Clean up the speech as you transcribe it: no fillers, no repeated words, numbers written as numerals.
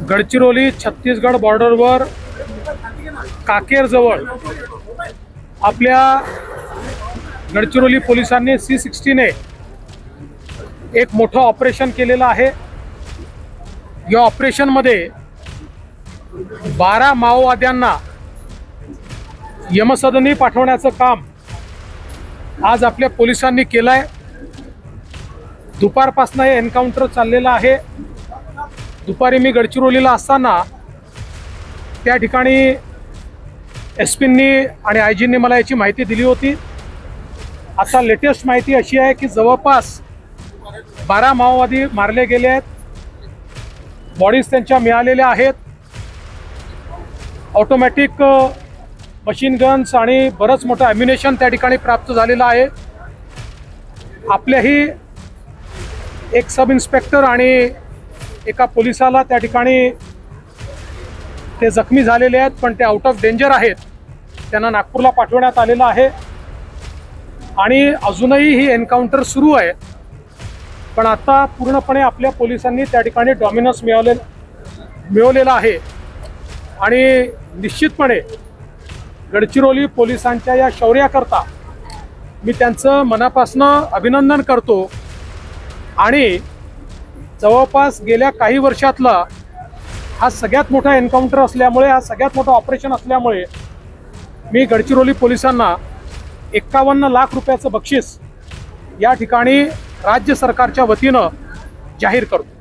गडचिरोली छत्तीसगड बॉर्डरवर काकेर जवळ आपल्या गडचिरोली पोलिसांनी C60 ने एक मोठं ऑपरेशन केलेलं आहे। या ऑपरेशन मध्ये 12 माओवाद्यांना यमसदनी पाठवण्याचं काम आज आपल्या पोलिसांनी केलंय। दुपारपासून हे एन्काउंटर चाललेलं आहे। दुपारी मी गडचिरोलीला असताना त्या ठिकाणी एसपींनी आणि आयजींनी मला याची माहिती दिली होती। आता लेटेस्ट माहिती अशी आहे की जवळपास 12 माओवादी मारले गेले आहेत। बॉडीज त्यांच्या मिळालेल्या आहेत। ऑटोमॅटिक मशीन गन्स आणि बरंच मोठं ॲम्युनेशन त्या ठिकाणी प्राप्त झालेलं आहे। आपल्याही एक सब इन्स्पेक्टर आणि एका पोलिसाला त्या ठिकाणी ते जखमी झालेले आहेत, पण ते आउट ऑफ डेंजर आहेत। त्यांना नागपूरला पाठवण्यात आलेलं आहे आणि अजूनही ही एन्काउंटर सुरू आहे। पण आता पूर्णपणे आपल्या पोलिसांनी त्या ठिकाणी डॉमिनन्स मिळवलेला आहे आणि निश्चितपणे गडचिरोली पोलिसांच्या या शौर्याकरता मी त्यांचं मनापासून अभिनंदन करतो। आणि जवळपास गेल्या काही वर्षातला हा सगळ्यात मोठा एन्काउंटर असल्यामुळे, हा सगळ्यात मोठा ऑपरेशन असल्यामुळे मी गडचिरोली पोलिसांना 51 लाख रुपयाचं बक्षीस या ठिकाणी राज्य सरकारच्या वतीनं जाहीर करतो।